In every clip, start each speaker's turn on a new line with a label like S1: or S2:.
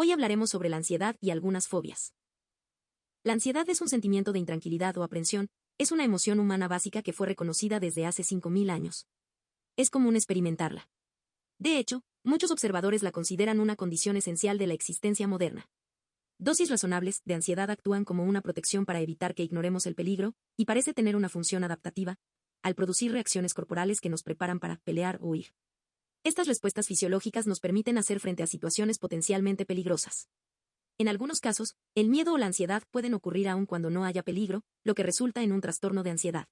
S1: Hoy hablaremos sobre la ansiedad y algunas fobias. La ansiedad es un sentimiento de intranquilidad o aprensión, es una emoción humana básica que fue reconocida desde hace 5.000 años. Es común experimentarla. De hecho, muchos observadores la consideran una condición esencial de la existencia moderna. Dosis razonables de ansiedad actúan como una protección para evitar que ignoremos el peligro, y parece tener una función adaptativa, al producir reacciones corporales que nos preparan para pelear o huir. Estas respuestas fisiológicas nos permiten hacer frente a situaciones potencialmente peligrosas. En algunos casos, el miedo o la ansiedad pueden ocurrir aun cuando no haya peligro, lo que resulta en un trastorno de ansiedad.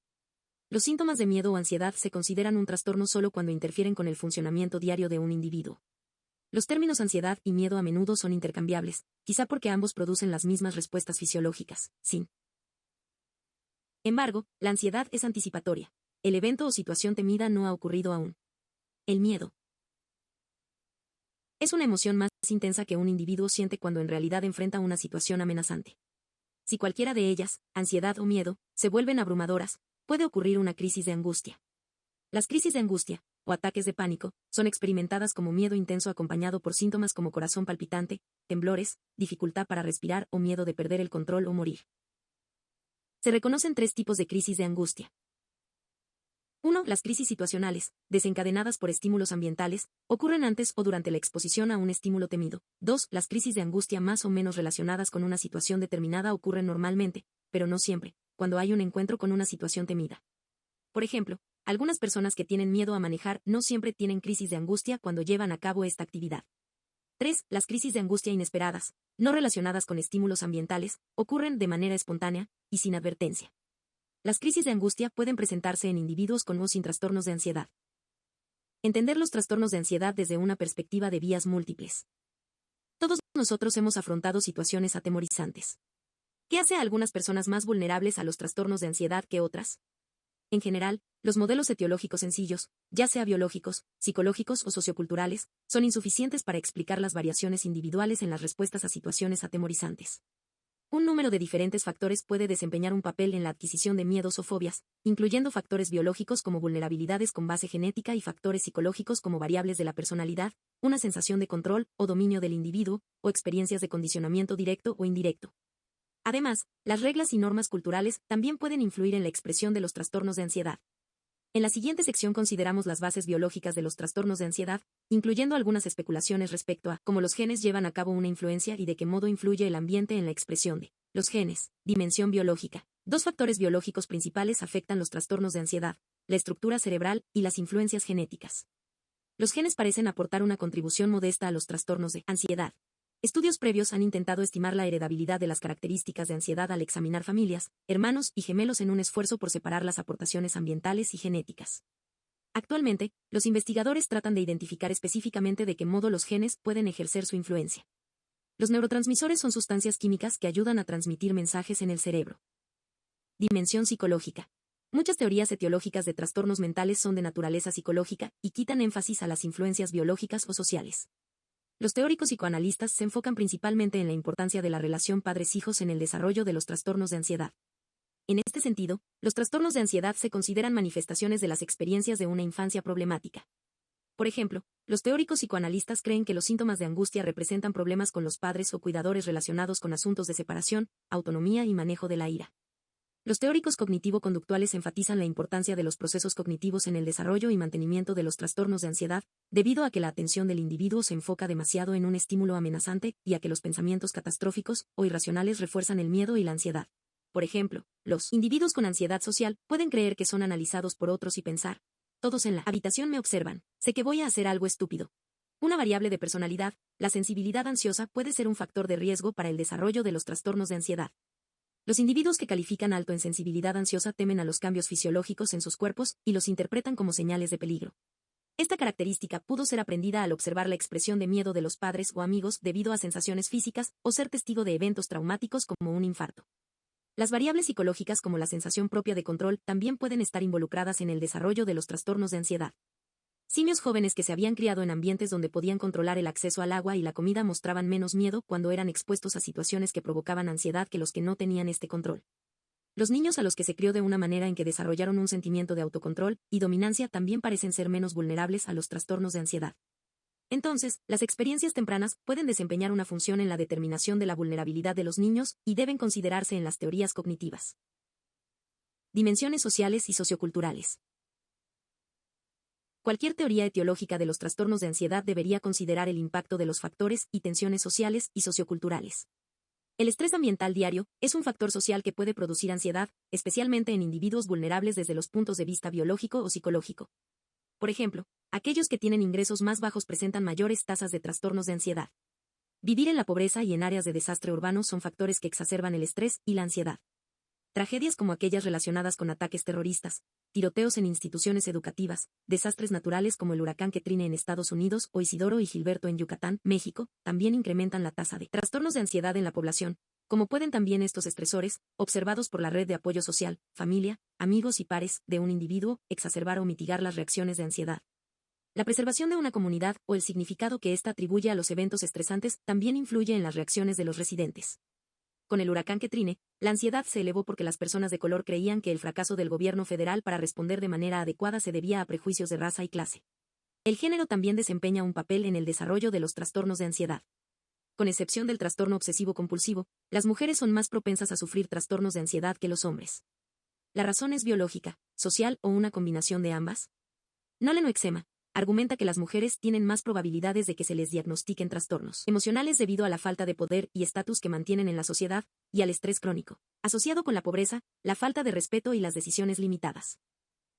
S1: Los síntomas de miedo o ansiedad se consideran un trastorno solo cuando interfieren con el funcionamiento diario de un individuo. Los términos ansiedad y miedo a menudo son intercambiables, quizá porque ambos producen las mismas respuestas fisiológicas. Sin embargo, la ansiedad es anticipatoria. El evento o situación temida no ha ocurrido aún. El miedo es una emoción más intensa que un individuo siente cuando en realidad enfrenta una situación amenazante. Si cualquiera de ellas, ansiedad o miedo, se vuelven abrumadoras, puede ocurrir una crisis de angustia. Las crisis de angustia, o ataques de pánico, son experimentadas como miedo intenso acompañado por síntomas como corazón palpitante, temblores, dificultad para respirar o miedo de perder el control o morir. Se reconocen 3 tipos de crisis de angustia. 1. Las crisis situacionales, desencadenadas por estímulos ambientales, ocurren antes o durante la exposición a un estímulo temido. 2. Las crisis de angustia más o menos relacionadas con una situación determinada ocurren normalmente, pero no siempre, cuando hay un encuentro con una situación temida. Por ejemplo, algunas personas que tienen miedo a manejar no siempre tienen crisis de angustia cuando llevan a cabo esta actividad. 3. Las crisis de angustia inesperadas, no relacionadas con estímulos ambientales, ocurren de manera espontánea y sin advertencia. Las crisis de angustia pueden presentarse en individuos con o sin trastornos de ansiedad. Entender los trastornos de ansiedad desde una perspectiva de vías múltiples. Todos nosotros hemos afrontado situaciones atemorizantes. ¿Qué hace a algunas personas más vulnerables a los trastornos de ansiedad que otras? En general, los modelos etiológicos sencillos, ya sea biológicos, psicológicos o socioculturales, son insuficientes para explicar las variaciones individuales en las respuestas a situaciones atemorizantes. Un número de diferentes factores puede desempeñar un papel en la adquisición de miedos o fobias, incluyendo factores biológicos como vulnerabilidades con base genética y factores psicológicos como variables de la personalidad, una sensación de control o dominio del individuo, o experiencias de condicionamiento directo o indirecto. Además, las reglas y normas culturales también pueden influir en la expresión de los trastornos de ansiedad. En la siguiente sección consideramos las bases biológicas de los trastornos de ansiedad, incluyendo algunas especulaciones respecto a cómo los genes llevan a cabo una influencia y de qué modo influye el ambiente en la expresión de los genes. Dimensión biológica. 2 factores biológicos principales afectan los trastornos de ansiedad: la estructura cerebral y las influencias genéticas. Los genes parecen aportar una contribución modesta a los trastornos de ansiedad. Estudios previos han intentado estimar la heredabilidad de las características de ansiedad al examinar familias, hermanos y gemelos en un esfuerzo por separar las aportaciones ambientales y genéticas. Actualmente, los investigadores tratan de identificar específicamente de qué modo los genes pueden ejercer su influencia. Los neurotransmisores son sustancias químicas que ayudan a transmitir mensajes en el cerebro. Dimensión psicológica. Muchas teorías etiológicas de trastornos mentales son de naturaleza psicológica y quitan énfasis a las influencias biológicas o sociales. Los teóricos psicoanalistas se enfocan principalmente en la importancia de la relación padres-hijos en el desarrollo de los trastornos de ansiedad. En este sentido, los trastornos de ansiedad se consideran manifestaciones de las experiencias de una infancia problemática. Por ejemplo, los teóricos psicoanalistas creen que los síntomas de angustia representan problemas con los padres o cuidadores relacionados con asuntos de separación, autonomía y manejo de la ira. Los teóricos cognitivo-conductuales enfatizan la importancia de los procesos cognitivos en el desarrollo y mantenimiento de los trastornos de ansiedad, debido a que la atención del individuo se enfoca demasiado en un estímulo amenazante y a que los pensamientos catastróficos o irracionales refuerzan el miedo y la ansiedad. Por ejemplo, los individuos con ansiedad social pueden creer que son analizados por otros y pensar: todos en la habitación me observan, sé que voy a hacer algo estúpido. Una variable de personalidad, la sensibilidad ansiosa puede ser un factor de riesgo para el desarrollo de los trastornos de ansiedad. Los individuos que califican alto en sensibilidad ansiosa temen a los cambios fisiológicos en sus cuerpos y los interpretan como señales de peligro. Esta característica pudo ser aprendida al observar la expresión de miedo de los padres o amigos debido a sensaciones físicas o ser testigo de eventos traumáticos como un infarto. Las variables psicológicas como la sensación propia de control también pueden estar involucradas en el desarrollo de los trastornos de ansiedad. Simios jóvenes que se habían criado en ambientes donde podían controlar el acceso al agua y la comida mostraban menos miedo cuando eran expuestos a situaciones que provocaban ansiedad que los que no tenían este control. Los niños a los que se crió de una manera en que desarrollaron un sentimiento de autocontrol y dominancia también parecen ser menos vulnerables a los trastornos de ansiedad. Entonces, las experiencias tempranas pueden desempeñar una función en la determinación de la vulnerabilidad de los niños y deben considerarse en las teorías cognitivas. Dimensiones sociales y socioculturales. Cualquier teoría etiológica de los trastornos de ansiedad debería considerar el impacto de los factores y tensiones sociales y socioculturales. El estrés ambiental diario es un factor social que puede producir ansiedad, especialmente en individuos vulnerables desde los puntos de vista biológico o psicológico. Por ejemplo, aquellos que tienen ingresos más bajos presentan mayores tasas de trastornos de ansiedad. Vivir en la pobreza y en áreas de desastre urbano son factores que exacerban el estrés y la ansiedad. Tragedias como aquellas relacionadas con ataques terroristas, tiroteos en instituciones educativas, desastres naturales como el huracán Katrina en Estados Unidos o Isidoro y Gilberto en Yucatán, México, también incrementan la tasa de trastornos de ansiedad en la población, como pueden también estos estresores, observados por la red de apoyo social, familia, amigos y pares de un individuo, exacerbar o mitigar las reacciones de ansiedad. La preservación de una comunidad o el significado que ésta atribuye a los eventos estresantes también influye en las reacciones de los residentes. Con el huracán Katrina, la ansiedad se elevó porque las personas de color creían que el fracaso del gobierno federal para responder de manera adecuada se debía a prejuicios de raza y clase. El género también desempeña un papel en el desarrollo de los trastornos de ansiedad. Con excepción del trastorno obsesivo-compulsivo, las mujeres son más propensas a sufrir trastornos de ansiedad que los hombres. ¿La razón es biológica, social o una combinación de ambas? Nolen Oxema argumenta que las mujeres tienen más probabilidades de que se les diagnostiquen trastornos emocionales debido a la falta de poder y estatus que mantienen en la sociedad, y al estrés crónico, asociado con la pobreza, la falta de respeto y las decisiones limitadas.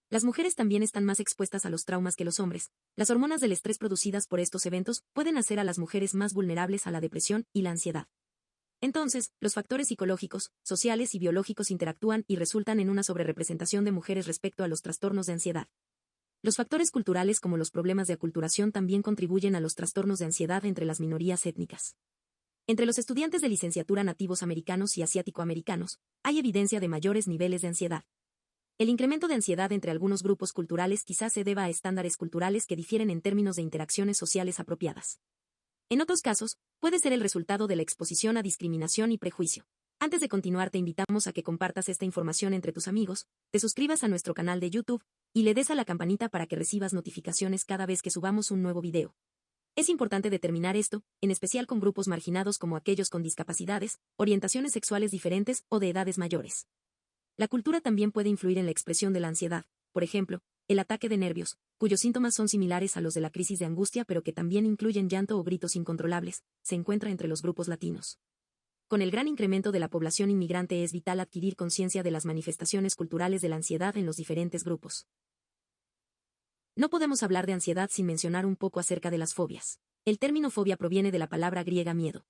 S1: Las mujeres también están más expuestas a los traumas que los hombres. Las hormonas del estrés producidas por estos eventos pueden hacer a las mujeres más vulnerables a la depresión y la ansiedad. Entonces, los factores psicológicos, sociales y biológicos interactúan y resultan en una sobrerepresentación de mujeres respecto a los trastornos de ansiedad. Los factores culturales como los problemas de aculturación también contribuyen a los trastornos de ansiedad entre las minorías étnicas. Entre los estudiantes de licenciatura nativos americanos y asiático-americanos, hay evidencia de mayores niveles de ansiedad. El incremento de ansiedad entre algunos grupos culturales quizás se deba a estándares culturales que difieren en términos de interacciones sociales apropiadas. En otros casos, puede ser el resultado de la exposición a discriminación y prejuicio. Antes de continuar, te invitamos a que compartas esta información entre tus amigos, te suscribas a nuestro canal de YouTube, y le des a la campanita para que recibas notificaciones cada vez que subamos un nuevo video. Es importante determinar esto, en especial con grupos marginados como aquellos con discapacidades, orientaciones sexuales diferentes o de edades mayores. La cultura también puede influir en la expresión de la ansiedad, por ejemplo, el ataque de nervios, cuyos síntomas son similares a los de la crisis de angustia pero que también incluyen llanto o gritos incontrolables, se encuentra entre los grupos latinos. Con el gran incremento de la población inmigrante es vital adquirir conciencia de las manifestaciones culturales de la ansiedad en los diferentes grupos. No podemos hablar de ansiedad sin mencionar un poco acerca de las fobias. El término fobia proviene de la palabra griega miedo.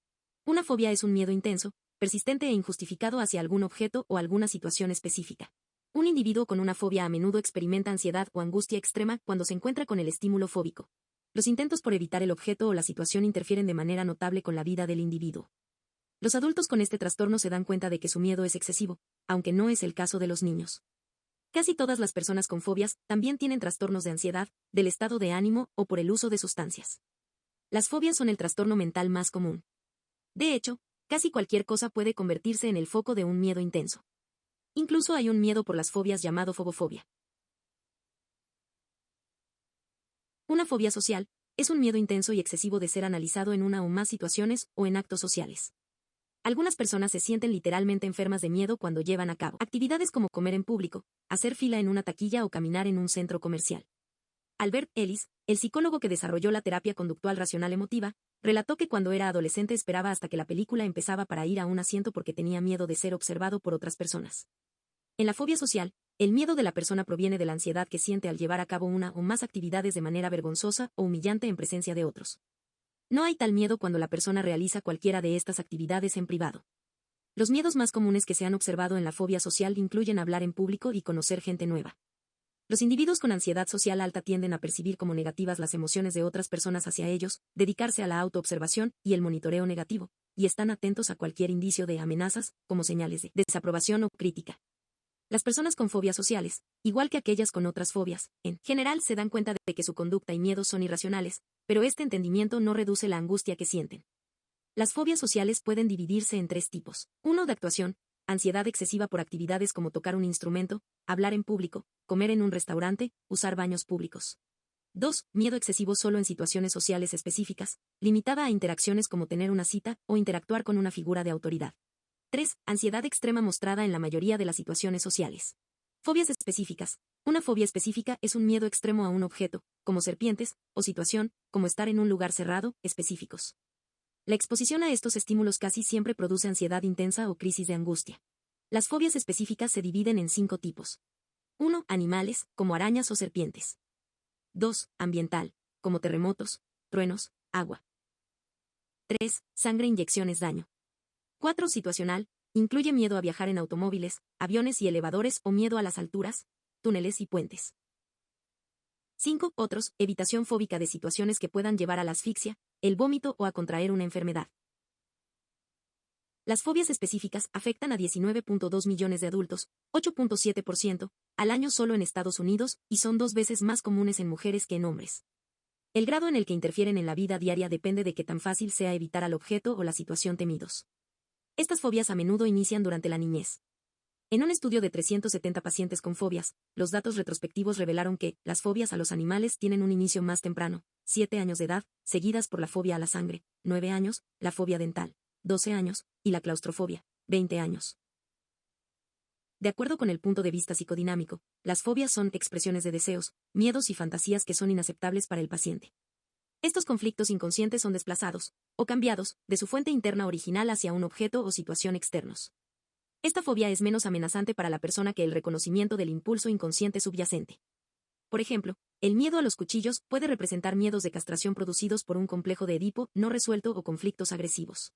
S1: Una fobia es un miedo intenso, persistente e injustificado hacia algún objeto o alguna situación específica. Un individuo con una fobia a menudo experimenta ansiedad o angustia extrema cuando se encuentra con el estímulo fóbico. Los intentos por evitar el objeto o la situación interfieren de manera notable con la vida del individuo. Los adultos con este trastorno se dan cuenta de que su miedo es excesivo, aunque no es el caso de los niños. Casi todas las personas con fobias también tienen trastornos de ansiedad, del estado de ánimo o por el uso de sustancias. Las fobias son el trastorno mental más común. De hecho, casi cualquier cosa puede convertirse en el foco de un miedo intenso. Incluso hay un miedo por las fobias llamado fobofobia. Una fobia social es un miedo intenso y excesivo de ser analizado en una o más situaciones o en actos sociales. Algunas personas se sienten literalmente enfermas de miedo cuando llevan a cabo actividades como comer en público, hacer fila en una taquilla o caminar en un centro comercial. Albert Ellis, el psicólogo que desarrolló la terapia conductual racional emotiva, relató que cuando era adolescente esperaba hasta que la película empezaba para ir a un asiento porque tenía miedo de ser observado por otras personas. En la fobia social, el miedo de la persona proviene de la ansiedad que siente al llevar a cabo una o más actividades de manera vergonzosa o humillante en presencia de otros. No hay tal miedo cuando la persona realiza cualquiera de estas actividades en privado. Los miedos más comunes que se han observado en la fobia social incluyen hablar en público y conocer gente nueva. Los individuos con ansiedad social alta tienden a percibir como negativas las emociones de otras personas hacia ellos, dedicarse a la autoobservación y el monitoreo negativo, y están atentos a cualquier indicio de amenazas, como señales de desaprobación o crítica. Las personas con fobias sociales, igual que aquellas con otras fobias, en general se dan cuenta de que su conducta y miedos son irracionales, pero este entendimiento no reduce la angustia que sienten. Las fobias sociales pueden dividirse en 3 tipos. 1. De actuación, ansiedad excesiva por actividades como tocar un instrumento, hablar en público, comer en un restaurante, usar baños públicos. 2. Miedo excesivo solo en situaciones sociales específicas, limitada a interacciones como tener una cita o interactuar con una figura de autoridad. 3. Ansiedad extrema mostrada en la mayoría de las situaciones sociales. Fobias específicas. Una fobia específica es un miedo extremo a un objeto, como serpientes, o situación, como estar en un lugar cerrado, específicos. La exposición a estos estímulos casi siempre produce ansiedad intensa o crisis de angustia. Las fobias específicas se dividen en 5 tipos. 1. Animales, como arañas o serpientes. 2. Ambiental, como terremotos, truenos, agua. 3. Sangre, inyecciones, daño. 4. Situacional, incluye miedo a viajar en automóviles, aviones y elevadores o miedo a las alturas, túneles y puentes. 5. Otros, evitación fóbica de situaciones que puedan llevar a la asfixia, el vómito o a contraer una enfermedad. Las fobias específicas afectan a 19.2 millones de adultos, 8.7%, al año solo en Estados Unidos, y son 2 veces más comunes en mujeres que en hombres. El grado en el que interfieren en la vida diaria depende de qué tan fácil sea evitar al objeto o la situación temidos. Estas fobias a menudo inician durante la niñez. En un estudio de 370 pacientes con fobias, los datos retrospectivos revelaron que las fobias a los animales tienen un inicio más temprano, 7 años de edad, seguidas por la fobia a la sangre, 9 años, la fobia dental, 12 años, y la claustrofobia, 20 años. De acuerdo con el punto de vista psicodinámico, las fobias son expresiones de deseos, miedos y fantasías que son inaceptables para el paciente. Estos conflictos inconscientes son desplazados, o cambiados, de su fuente interna original hacia un objeto o situación externos. Esta fobia es menos amenazante para la persona que el reconocimiento del impulso inconsciente subyacente. Por ejemplo, el miedo a los cuchillos puede representar miedos de castración producidos por un complejo de Edipo no resuelto o conflictos agresivos.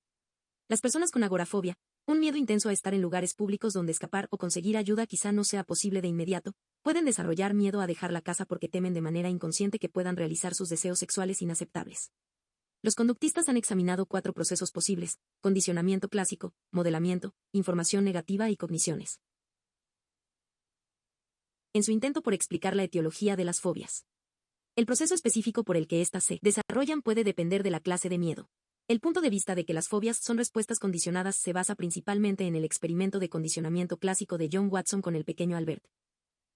S1: Las personas con agorafobia, un miedo intenso a estar en lugares públicos donde escapar o conseguir ayuda quizá no sea posible de inmediato, pueden desarrollar miedo a dejar la casa porque temen de manera inconsciente que puedan realizar sus deseos sexuales inaceptables. Los conductistas han examinado 4 procesos posibles: condicionamiento clásico, modelamiento, información negativa y cogniciones. En su intento por explicar la etiología de las fobias. El proceso específico por el que éstas se desarrollan puede depender de la clase de miedo. El punto de vista de que las fobias son respuestas condicionadas se basa principalmente en el experimento de condicionamiento clásico de John Watson con el pequeño Albert.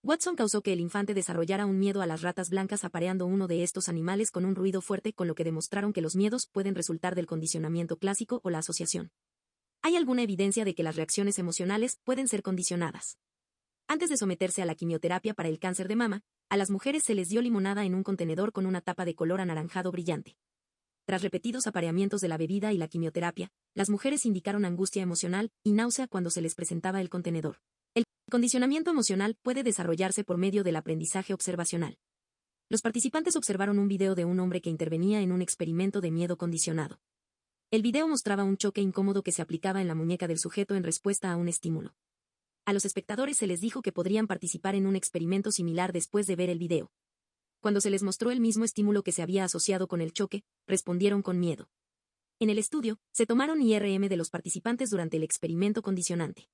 S1: Watson causó que el infante desarrollara un miedo a las ratas blancas apareando uno de estos animales con un ruido fuerte, con lo que demostraron que los miedos pueden resultar del condicionamiento clásico o la asociación. Hay alguna evidencia de que las reacciones emocionales pueden ser condicionadas. Antes de someterse a la quimioterapia para el cáncer de mama, a las mujeres se les dio limonada en un contenedor con una tapa de color anaranjado brillante. Tras repetidos apareamientos de la bebida y la quimioterapia, las mujeres indicaron angustia emocional y náusea cuando se les presentaba el contenedor. El condicionamiento emocional puede desarrollarse por medio del aprendizaje observacional. Los participantes observaron un video de un hombre que intervenía en un experimento de miedo condicionado. El video mostraba un choque incómodo que se aplicaba en la muñeca del sujeto en respuesta a un estímulo. A los espectadores se les dijo que podrían participar en un experimento similar después de ver el video. Cuando se les mostró el mismo estímulo que se había asociado con el choque, respondieron con miedo. En el estudio, se tomaron IRM de los participantes durante el experimento condicionante.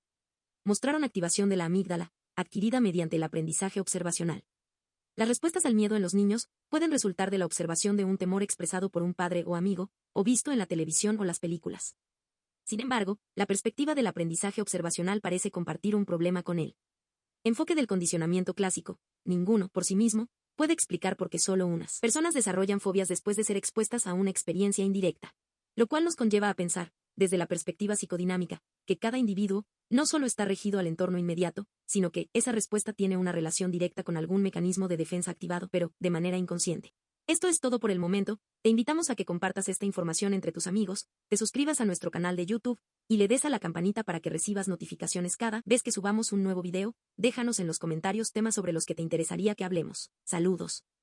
S1: Mostraron activación de la amígdala, adquirida mediante el aprendizaje observacional. Las respuestas al miedo en los niños pueden resultar de la observación de un temor expresado por un padre o amigo, o visto en la televisión o las películas. Sin embargo, la perspectiva del aprendizaje observacional parece compartir un problema con él. Enfoque del condicionamiento clásico: ninguno, por sí mismo, puede explicar por qué solo unas personas desarrollan fobias después de ser expuestas a una experiencia indirecta. Lo cual nos conlleva a pensar, desde la perspectiva psicodinámica, que cada individuo no solo está regido al entorno inmediato, sino que esa respuesta tiene una relación directa con algún mecanismo de defensa activado, pero de manera inconsciente. Esto es todo por el momento. Te invitamos a que compartas esta información entre tus amigos, te suscribas a nuestro canal de YouTube, y le des a la campanita para que recibas notificaciones cada vez que subamos un nuevo video. Déjanos en los comentarios temas sobre los que te interesaría que hablemos. Saludos.